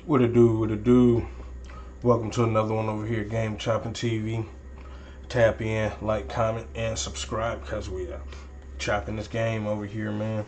What it do, what it do. Welcome to another one over here, Game Chopping TV. Tap in, like, comment, and subscribe because we are chopping this game over here, man.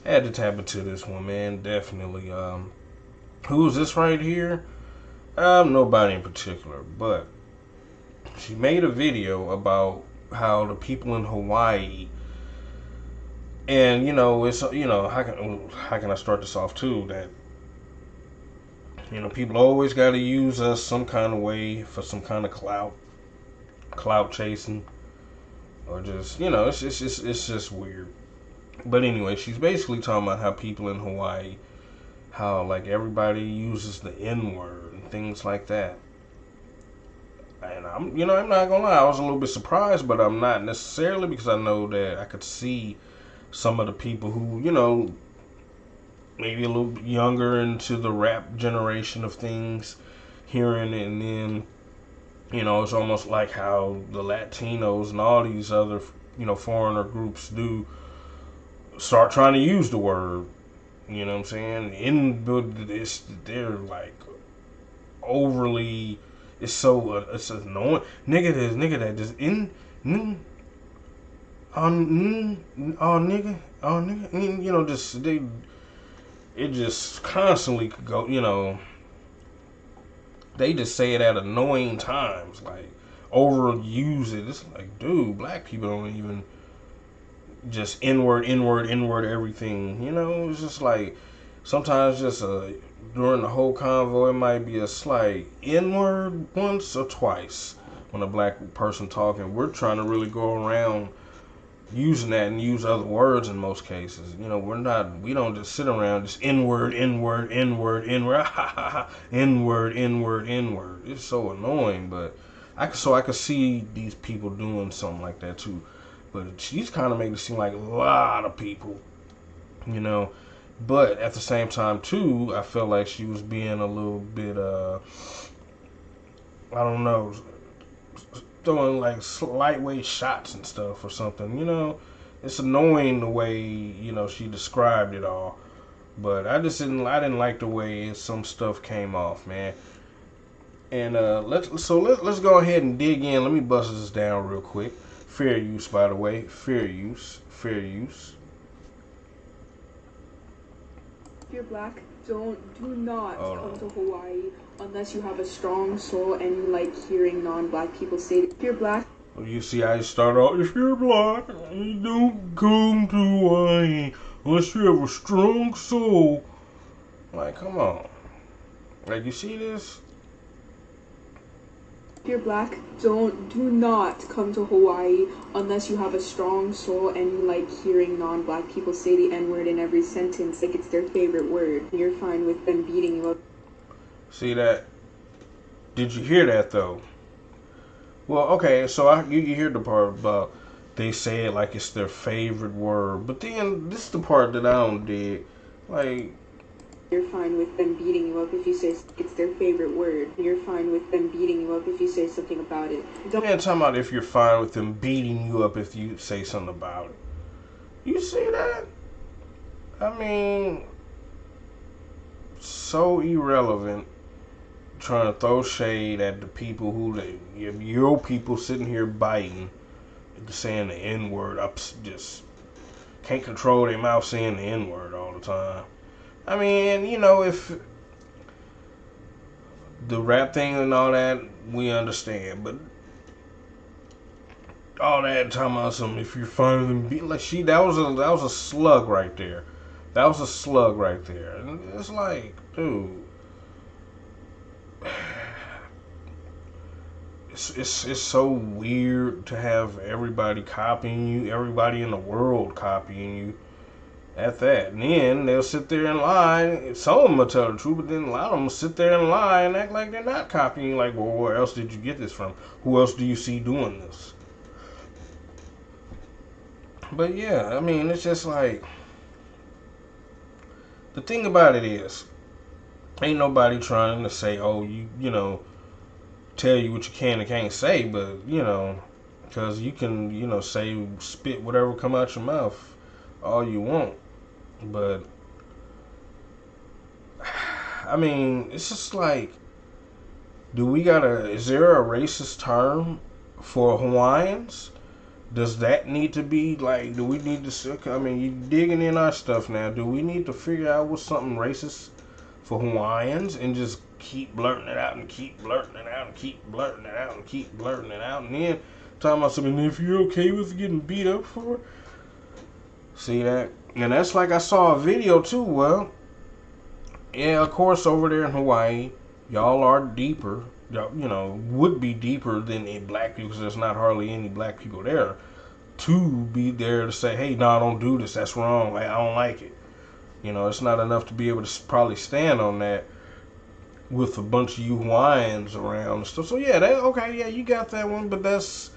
I had to tap into this one, man, definitely. Who's this right here? Nobody in particular, but she made a video about how the people in Hawaii, and it's how can I start this off too? That people always got to use us some kind of way for some kind of clout chasing, or just it's just weird. But anyway, she's basically talking about how people in Hawaii, how like everybody uses the N word and things like that. And I'm not gonna lie, I was a little bit surprised, but I'm not necessarily, because I know that I could see some of the people who maybe a little bit younger into the rap generation of things hearing it, and then it's almost like how the Latinos and all these other foreigner groups do start trying to use the word, you know what I'm saying, they're like overly, it's annoying. Nigga that just nigga, just it just constantly could go, they just say it at annoying times, like overuse it. It's like, dude, black people don't even just N-word everything. It's just like sometimes just during the whole convo, it might be a slight N-word once or twice when a black person talking. We're trying to really go around using that and use other words in most cases. We don't just sit around just N-word, N-word, N-word, N-word, N-word, N-word, N-word. It's so annoying, but I could see these people doing something like that too. But she's kind of making it seem like a lot of people, But at the same time too, I felt like she was being a little bit, I don't know, throwing like lightweight shots and stuff or something. It's annoying the way she described it all, but I didn't like the way some stuff came off, man. And let's go ahead and dig in. Let me bust this down real quick. Fair use, by the way. Fair use. If you're black, do not come to Hawaii unless you have a strong soul and you like hearing non-black people say it. If you're black, you see how you start out. If you're black, you don't come to Hawaii unless you have a strong soul. Like, come on. Like, you see this? if you're black, do not come to Hawaii unless you have a strong soul and you like hearing non-black people say the N-word in every sentence like it's their favorite word. You're fine with them beating you up. See that? Did you hear that though? Well, okay, so you hear the part about they say it like it's their favorite word, but then this is the part that I don't dig. Like, you're fine with them beating you up if you say it's their favorite word. You're fine with them beating you up if you say something about it. Talking about if you're fine with them beating you up if you say something about it. You see that? I mean, so irrelevant. Trying to throw shade at the people your people sitting here biting, saying the N-word, just can't control their mouth saying the N-word all the time. I mean, if the rap thing and all that, we understand, but all that talking about some, if you're fine with them being like, that was a slug right there. That was a slug right there. And it's like, dude, it's so weird to have everybody copying you, everybody in the world copying you at that. And then they'll sit there and lie. Some of them will tell the truth, but then a lot of them will sit there and lie and act like they're not copying. Like, well, where else did you get this from? Who else do you see doing this? But yeah, I mean, it's just like, the thing about it is, ain't nobody trying to say, oh, tell you what you can and can't say, but, because you can, say, spit whatever come out your mouth all you want. But I mean, it's just like, is there a racist term for Hawaiians? Does that need to be like, do we need to, I mean, you digging in our stuff now. Do we need to figure out what's something racist for Hawaiians and just keep blurting it out and keep blurting it out and keep blurting it out and keep blurting it out and then talking about something, if you're okay with getting beat up for it? See that? And that's like I saw a video too. Well, yeah, of course, over there in Hawaii, y'all are deeper. Y'all, would be deeper than in black people because there's not hardly any black people there to be there to say, hey, no, don't do this. That's wrong. Like, I don't like it. It's not enough to be able to probably stand on that with a bunch of you Hawaiians around and stuff. So, yeah, okay, yeah, you got that one, but that's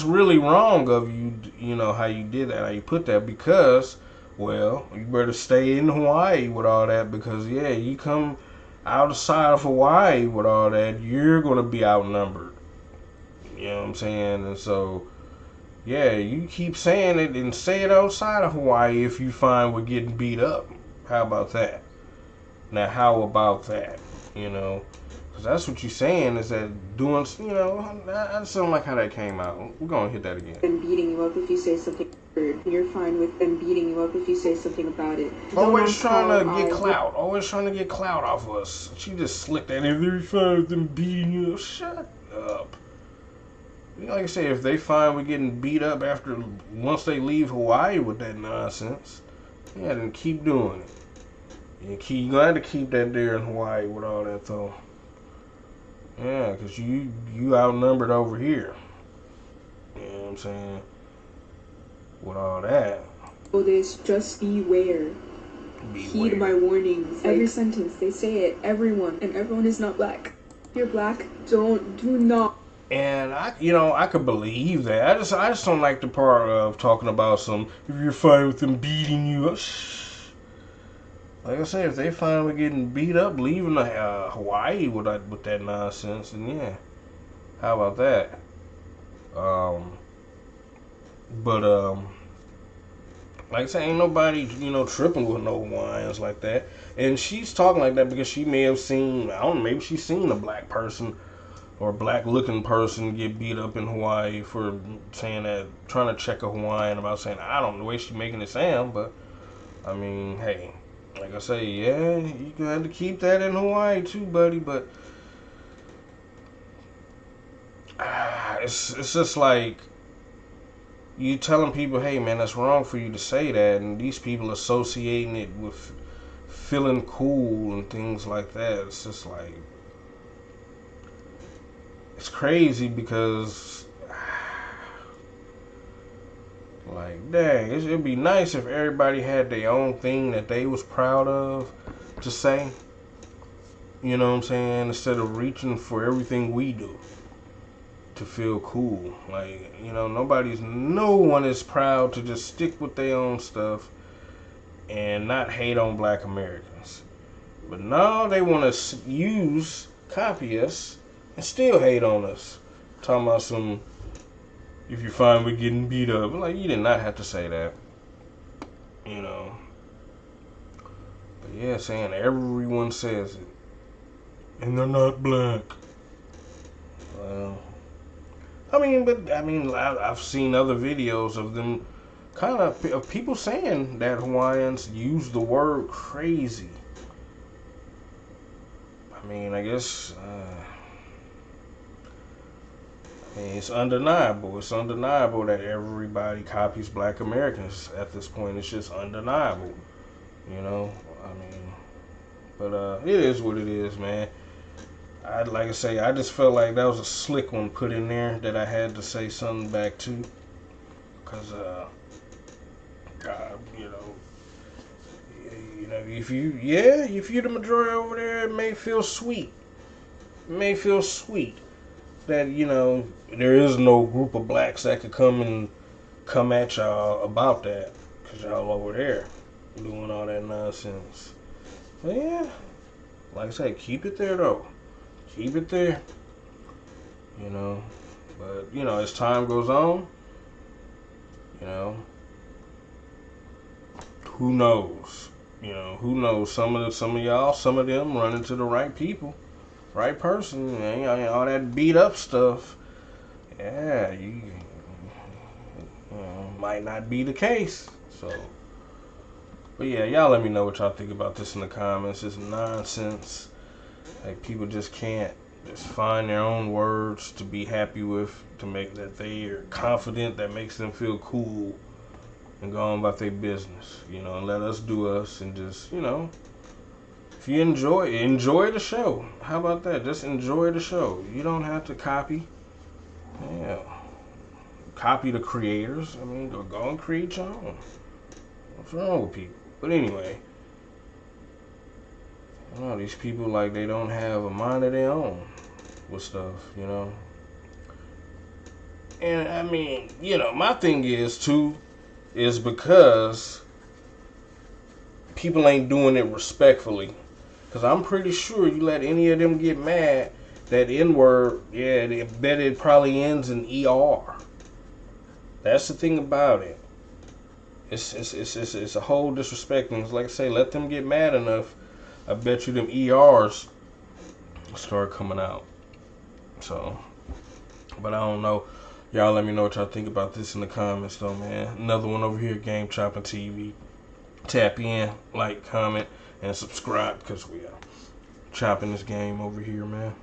really wrong of you, how you did that, how you put that, because, well, you better stay in Hawaii with all that because, yeah, you come outside of Hawaii with all that, you're going to be outnumbered. You know what I'm saying? And so, yeah, you keep saying it and say it outside of Hawaii if you find we're getting beat up. How about that? Now, how about that? Because that's what you're saying is that doing, I just don't like how that came out. We're going to hit that again. Them beating you up if you say something weird. You're fine with them beating you up if you say something about it. Always trying to get clout. Always trying to get clout off of us. She just slicked that. If they're fine with them beating you up, shut up. Like I say, if they find we're getting beat up once they leave Hawaii with that nonsense, yeah, then keep doing it. You're glad to keep that there in Hawaii with all that, though. Yeah, because you outnumbered over here. You know what I'm saying? With all that. Oh, this, just beware. Heed my warnings. Every sentence, they say it. Everyone. And everyone is not black. If you're black, do not. And I could believe that. I just don't like the part of talking about if you're fine with them beating you up. Like I said, if they find we're getting beat up, leaving Hawaii with that nonsense, then yeah, how about that? Like I said, ain't nobody tripping with no Hawaiians like that. And she's talking like that because she may have seen, I don't know, maybe she's seen a black person or a black-looking person get beat up in Hawaii for saying that, trying to check a Hawaiian about saying, I don't know the way she's making it sound, but I mean, hey. Like I say, yeah, you got to keep that in Hawaii too, buddy. But it's just like you telling people, hey, man, that's wrong for you to say that, and these people associating it with feeling cool and things like that. It's just like it's crazy because, like, dang, it'd be nice if everybody had their own thing that they was proud of to say. You know what I'm saying? Instead of reaching for everything we do to feel cool. Like, no one is proud to just stick with their own stuff and not hate on black Americans. But now they want to copy us and still hate on us. Talking about if you find we're getting beat up. Like, you did not have to say that. But yeah, saying everyone says it. And they're not black. Well, I've seen other videos of them of people saying that Hawaiians use the word crazy. I guess, it's undeniable. It's undeniable that everybody copies black Americans at this point. It's just undeniable. But it is what it is, man. Like I say, I just felt like that was a slick one put in there that I had to say something back to. Because, if you're the majority over there, it may feel sweet. It may feel sweet that, there is no group of blacks that could come at y'all about that. Because y'all over there doing all that nonsense. But yeah, like I say, keep it there though. Keep it there. But, as time goes on, who knows? You know, who knows? Some of y'all, some of them run into the right people, right person. Ain't all that beat up stuff. Yeah, you know, might not be the case. So, but yeah, y'all let me know what y'all think about this in the comments. It's nonsense. Like, people just can't just find their own words to be happy with, to make that they are confident, that makes them feel cool, and go on about their business. You know, and let us do us, and just, you know, if you enjoy the show. How about that? Just enjoy the show. You don't have to copy. Yeah. Copy the creators. I mean, go and create your own. What's wrong with people? But anyway, oh, these people, like, they don't have a mind of their own with stuff, you know. And I mean, you know, my thing is too, is because people ain't doing it respectfully. Because I'm pretty sure you let any of them get mad, that N-word, yeah, they bet it probably ends in ER. That's the thing about it. It's a whole disrespect. And like I say, let them get mad enough, I bet you them ERs start coming out. So, but I don't know. Y'all let me know what y'all think about this in the comments, though, man. Another one over here, Game Chopping TV. Tap in, like, comment, and subscribe, because we are chopping this game over here, man.